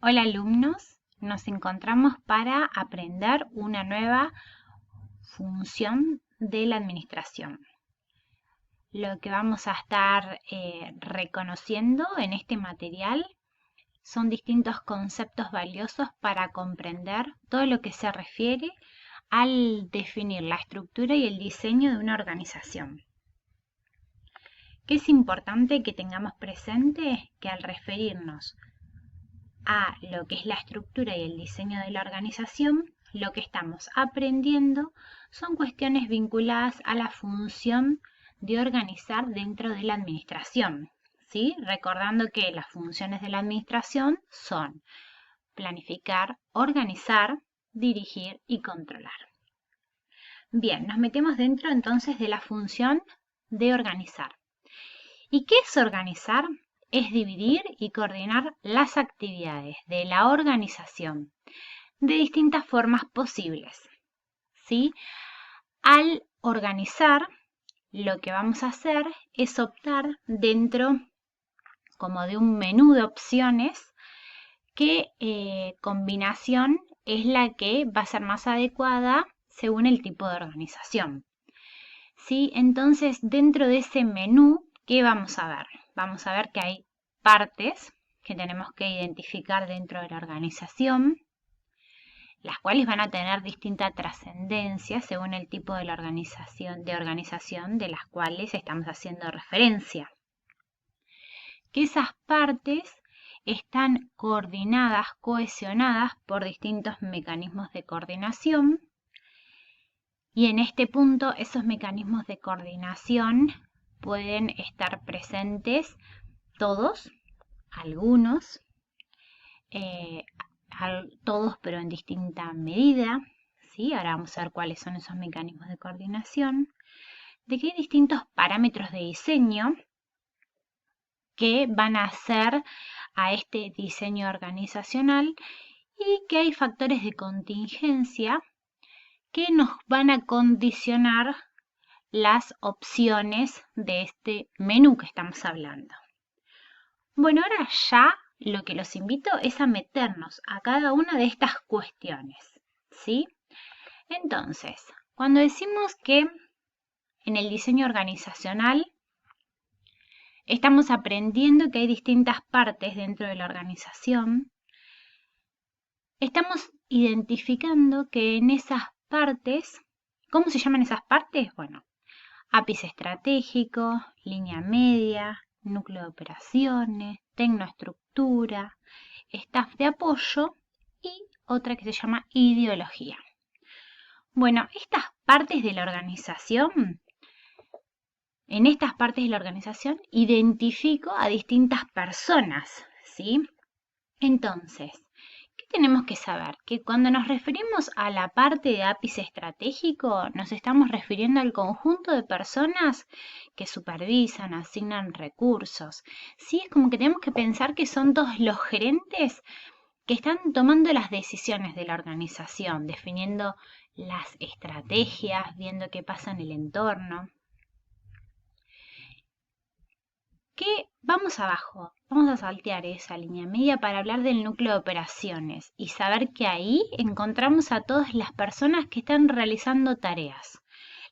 Hola alumnos, nos encontramos para aprender una nueva función de la administración. Lo que vamos a estar reconociendo en este material son distintos conceptos valiosos para comprender todo lo que se refiere al definir la estructura y el diseño de una organización. ¿Qué es importante que tengamos presente? Que al referirnos a lo que es la estructura y el diseño de la organización, lo que estamos aprendiendo son cuestiones vinculadas a la función de organizar dentro de la administración, ¿sí? Recordando que las funciones de la administración son planificar, organizar, dirigir y controlar. Bien, nos metemos dentro entonces de la función de organizar. ¿Y qué es organizar? Es dividir y coordinar las actividades de la organización de distintas formas posibles, ¿sí? Al organizar, lo que vamos a hacer es optar dentro como de un menú de opciones qué combinación es la que va a ser más adecuada según el tipo de organización, ¿sí? Entonces, dentro de ese menú, ¿qué vamos a ver? Vamos a ver que hay partes que tenemos que identificar dentro de la organización, las cuales van a tener distinta trascendencia según el tipo de la organización de las cuales estamos haciendo referencia. Que esas partes están coordinadas, cohesionadas por distintos mecanismos de coordinación, y en este punto esos mecanismos de coordinación pueden estar presentes todos, algunos, todos pero en distinta medida, ¿sí? Ahora vamos a ver cuáles son esos mecanismos de coordinación, de que hay distintos parámetros de diseño que van a hacer a este diseño organizacional y que hay factores de contingencia que nos van a condicionar las opciones de este menú que estamos hablando. Bueno, ahora ya lo que los invito es a meternos a cada una de estas cuestiones, ¿sí? Entonces, cuando decimos que en el diseño organizacional estamos aprendiendo que hay distintas partes dentro de la organización, estamos identificando que en esas partes, ¿cómo se llaman esas partes? Bueno, ápice estratégico, línea media, núcleo de operaciones, tecnoestructura, staff de apoyo y otra que se llama ideología. Bueno, estas partes de la organización, en estas partes de la organización identifico a distintas personas, ¿sí? Entonces, ¿qué tenemos que saber? Que cuando nos referimos a la parte de ápice estratégico, nos estamos refiriendo al conjunto de personas que supervisan, asignan recursos. Sí, es como que tenemos que pensar que son todos los gerentes que están tomando las decisiones de la organización, definiendo las estrategias, viendo qué pasa en el entorno. Que vamos abajo, vamos a saltear esa línea media para hablar del núcleo de operaciones y saber que ahí encontramos a todas las personas que están realizando tareas.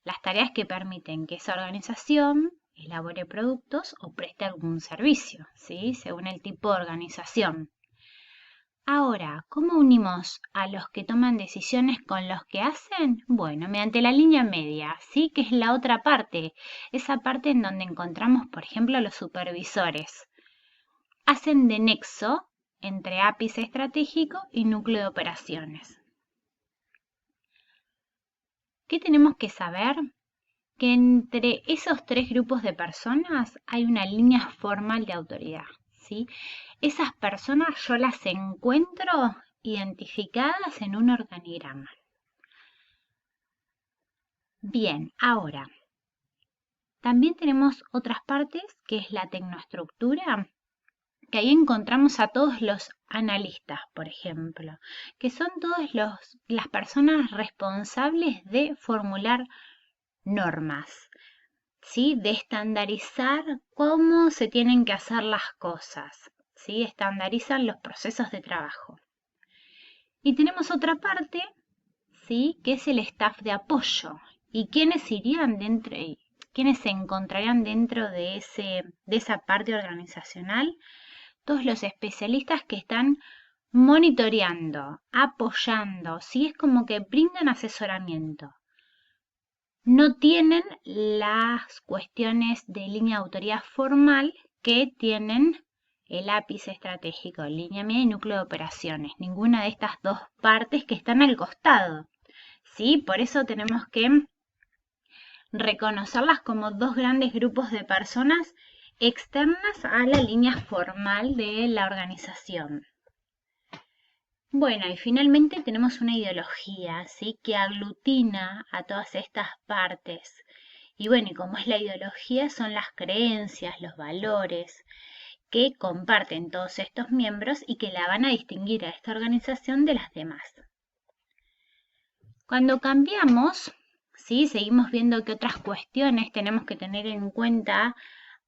Las tareas que permiten que esa organización elabore productos o preste algún servicio, ¿sí? Según el tipo de organización. Ahora, ¿cómo unimos a los que toman decisiones con los que hacen? Bueno, mediante la línea media, ¿sí? Que es la otra parte, esa parte en donde encontramos, por ejemplo, a los supervisores. Hacen de nexo entre ápice estratégico y núcleo de operaciones. ¿Qué tenemos que saber? Que entre esos tres grupos de personas hay una línea formal de autoridad, ¿sí? Esas personas yo las encuentro identificadas en un organigrama. Bien, ahora, también tenemos otras partes, que es la tecnoestructura, que ahí encontramos a todos los analistas, por ejemplo, que son todas las personas responsables de formular normas, ¿sí? De estandarizar cómo se tienen que hacer las cosas, ¿sí? Estandarizan los procesos de trabajo. Y tenemos otra parte, ¿sí? Que es el staff de apoyo. ¿Y quiénes irían dentro, quiénes se encontrarían dentro de esa parte organizacional? Todos los especialistas que están monitoreando, apoyando, ¿sí? Es como que brindan asesoramiento. No tienen las cuestiones de línea de autoridad formal que tienen el ápice estratégico, línea media y núcleo de operaciones. Ninguna de estas dos partes que están al costado. ¿Sí? Por eso tenemos que reconocerlas como dos grandes grupos de personas externas a la línea formal de la organización. Bueno, y finalmente tenemos una ideología, ¿sí? Que aglutina a todas estas partes. Y bueno, y como es la ideología, son las creencias, los valores que comparten todos estos miembros y que la van a distinguir a esta organización de las demás. Cuando cambiamos, ¿sí? Seguimos viendo qué otras cuestiones tenemos que tener en cuenta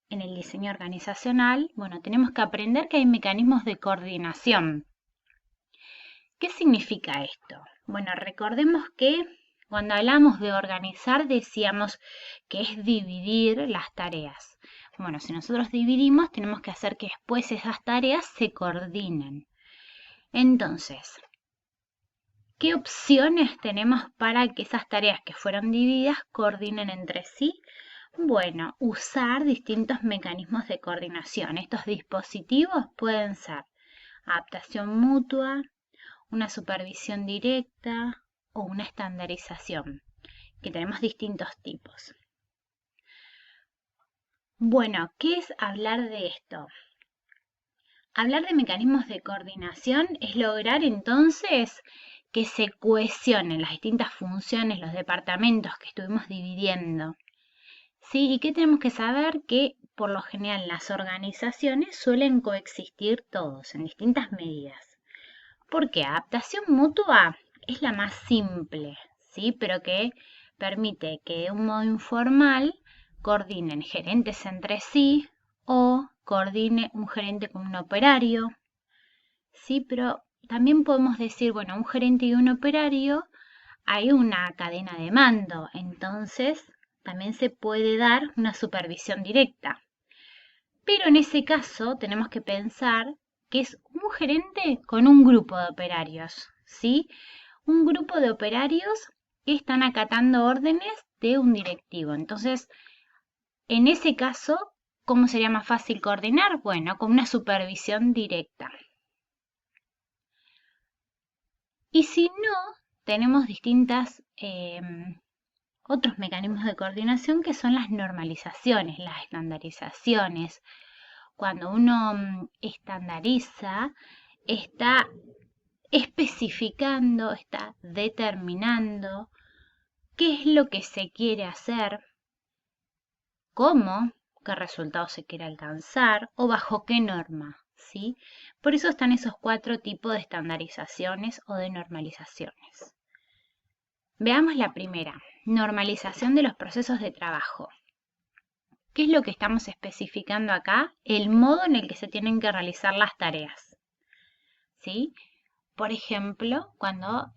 en el diseño organizacional. Bueno, tenemos que aprender que hay mecanismos de coordinación. ¿Qué significa esto? Bueno, recordemos que cuando hablamos de organizar decíamos que es dividir las tareas. Bueno, si nosotros dividimos, tenemos que hacer que después esas tareas se coordinen. Entonces, ¿qué opciones tenemos para que esas tareas que fueron divididas coordinen entre sí? Bueno, usar distintos mecanismos de coordinación. Estos dispositivos pueden ser adaptación mutua, una supervisión directa o una estandarización, que tenemos distintos tipos. Bueno, ¿qué es hablar de esto? Hablar de mecanismos de coordinación es lograr entonces que se cohesionen las distintas funciones, los departamentos que estuvimos dividiendo. ¿Sí? ¿Y qué tenemos que saber? Que por lo general las organizaciones suelen coexistir todos en distintas medidas. Porque adaptación mutua es la más simple, ¿sí? Pero que permite que de un modo informal coordinen gerentes entre sí o coordine un gerente con un operario, ¿sí? Pero también podemos decir, bueno, un gerente y un operario hay una cadena de mando, entonces también se puede dar una supervisión directa. Pero en ese caso tenemos que pensar que es un gerente con un grupo de operarios, ¿sí? Un grupo de operarios que están acatando órdenes de un directivo. Entonces, en ese caso, ¿cómo sería más fácil coordinar? Bueno, con una supervisión directa. Y si no, tenemos otros mecanismos de coordinación que son las normalizaciones, las estandarizaciones. Cuando uno estandariza, está especificando, está determinando qué es lo que se quiere hacer, cómo, qué resultado se quiere alcanzar o bajo qué norma, ¿sí? Por eso están esos 4 tipos de estandarizaciones o de normalizaciones. Veamos la primera, normalización de los procesos de trabajo. ¿Qué es lo que estamos especificando acá? El modo en el que se tienen que realizar las tareas, ¿sí? Por ejemplo, cuando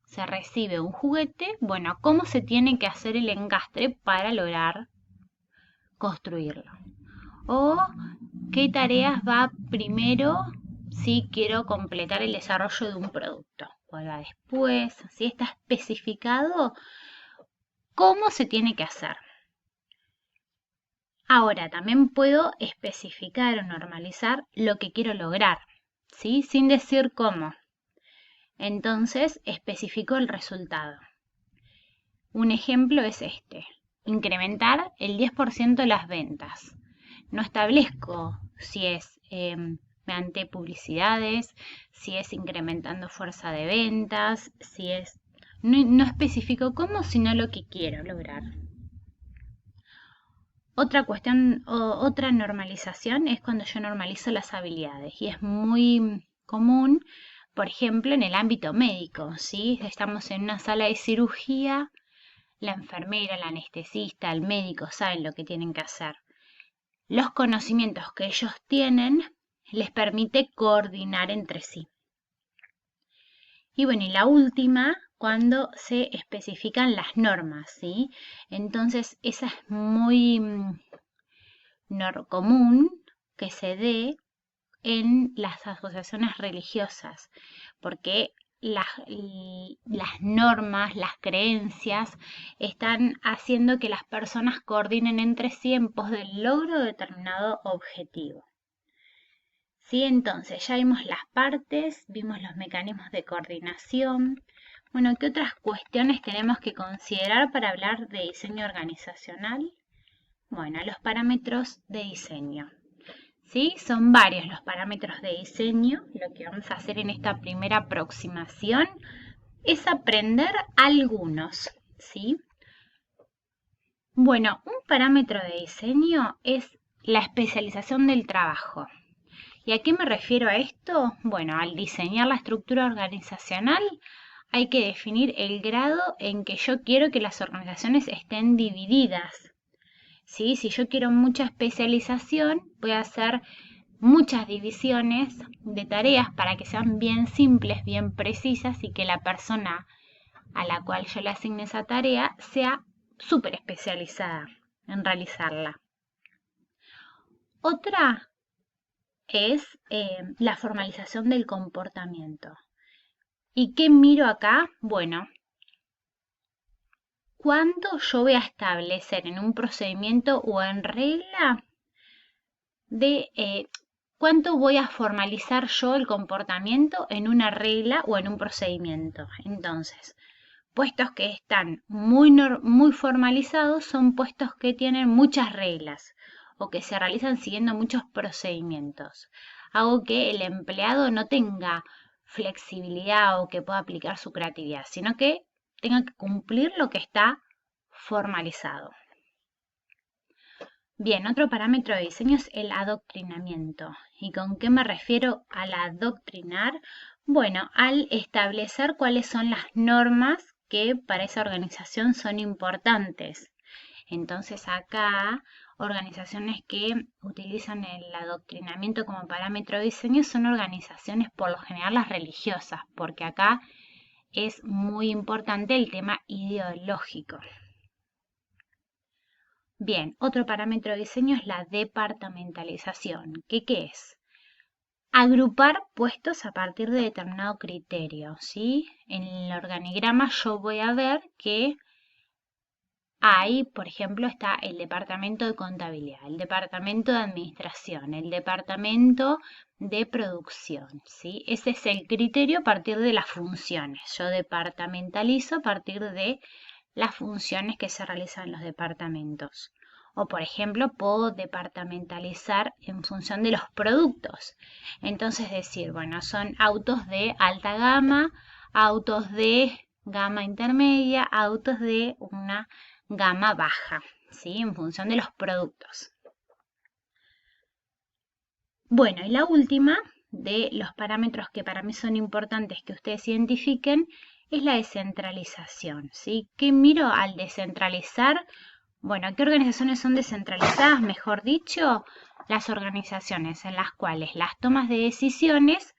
se recibe un juguete, bueno, ¿cómo se tiene que hacer el engastre para lograr construirlo? O qué tareas va primero si quiero completar el desarrollo de un producto. ¿Cuál va después? Si está especificado cómo se tiene que hacer. Ahora, también puedo especificar o normalizar lo que quiero lograr, ¿sí? Sin decir cómo. Entonces, especifico el resultado. Un ejemplo es este, incrementar el 10% de las ventas. No establezco si es mediante publicidades, si es incrementando fuerza de ventas, si es... No especifico cómo, sino lo que quiero lograr. Otra cuestión, otra normalización es cuando yo normalizo las habilidades y es muy común, por ejemplo, en el ámbito médico, ¿sí? Estamos en una sala de cirugía, la enfermera, el anestesista, el médico saben lo que tienen que hacer. Los conocimientos que ellos tienen les permite coordinar entre sí. Y bueno, y la última, cuando se especifican las normas, ¿sí? Entonces, esa es muy común que se dé en las asociaciones religiosas, porque las normas, las creencias están haciendo que las personas coordinen entre sí en pos del logro de determinado objetivo. ¿Sí? Entonces, ya vimos las partes, vimos los mecanismos de coordinación. Bueno, ¿qué otras cuestiones tenemos que considerar para hablar de diseño organizacional? Bueno, los parámetros de diseño. ¿Sí? Son varios los parámetros de diseño. Lo que vamos a hacer en esta primera aproximación es aprender algunos, ¿sí? Bueno, un parámetro de diseño es la especialización del trabajo. ¿Y a qué me refiero a esto? Bueno, al diseñar la estructura organizacional hay que definir el grado en que yo quiero que las organizaciones estén divididas. ¿Sí? Si yo quiero mucha especialización, voy a hacer muchas divisiones de tareas para que sean bien simples, bien precisas y que la persona a la cual yo le asigne esa tarea sea súper especializada en realizarla. Otra es la formalización del comportamiento. ¿Y qué miro acá? Bueno, ¿cuánto yo voy a establecer en un procedimiento o en regla de cuánto voy a formalizar yo el comportamiento en una regla o en un procedimiento? Entonces, puestos que están muy formalizados son puestos que tienen muchas reglas o que se realizan siguiendo muchos procedimientos. Hago que el empleado no tenga flexibilidad o que pueda aplicar su creatividad, sino que tenga que cumplir lo que está formalizado. Bien, otro parámetro de diseño es el adoctrinamiento. ¿Y con qué me refiero al adoctrinar? Bueno, al establecer cuáles son las normas que para esa organización son importantes. Entonces acá, organizaciones que utilizan el adoctrinamiento como parámetro de diseño son organizaciones por lo general las religiosas, porque acá es muy importante el tema ideológico. Bien, otro parámetro de diseño es la departamentalización. ¿Qué es? Agrupar puestos a partir de determinado criterio, ¿sí? En el organigrama yo voy a ver que hay, por ejemplo, está el departamento de contabilidad, el departamento de administración, el departamento de producción, ¿sí? Ese es el criterio a partir de las funciones. Yo departamentalizo a partir de las funciones que se realizan en los departamentos. O, por ejemplo, puedo departamentalizar en función de los productos. Entonces, decir, bueno, son autos de alta gama, autos de gama intermedia, autos de una gama baja, ¿sí? En función de los productos. Bueno, y la última de los parámetros que para mí son importantes que ustedes identifiquen es la descentralización, ¿sí? ¿Qué miro al descentralizar? Bueno, ¿qué organizaciones son descentralizadas? Mejor dicho, las organizaciones en las cuales las tomas de decisiones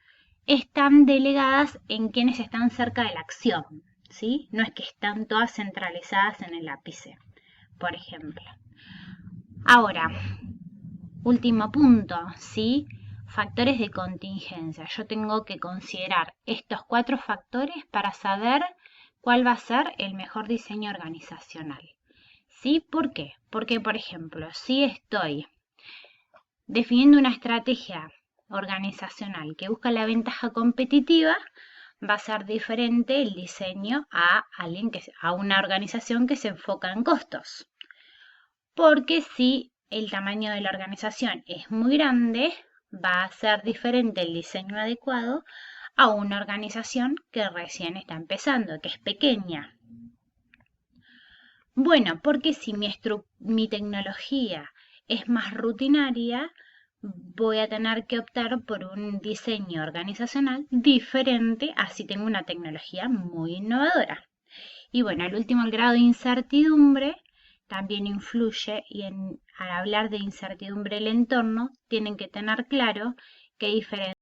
están delegadas en quienes están cerca de la acción, ¿sí? No es que están todas centralizadas en el ápice, por ejemplo. Ahora, último punto, ¿sí? Factores de contingencia. Yo tengo que considerar estos 4 factores para saber cuál va a ser el mejor diseño organizacional. ¿Sí? ¿Por qué? Porque, por ejemplo, si estoy definiendo una estrategia organizacional que busca la ventaja competitiva, va a ser diferente el diseño a una organización que se enfoca en costos. Porque si el tamaño de la organización es muy grande, va a ser diferente el diseño adecuado a una organización que recién está empezando, que es pequeña. Bueno, porque si mi tecnología es más rutinaria, voy a tener que optar por un diseño organizacional diferente a si tengo una tecnología muy innovadora. Y bueno, al último, el grado de incertidumbre también influye y al hablar de incertidumbre del entorno, tienen que tener claro qué diferencia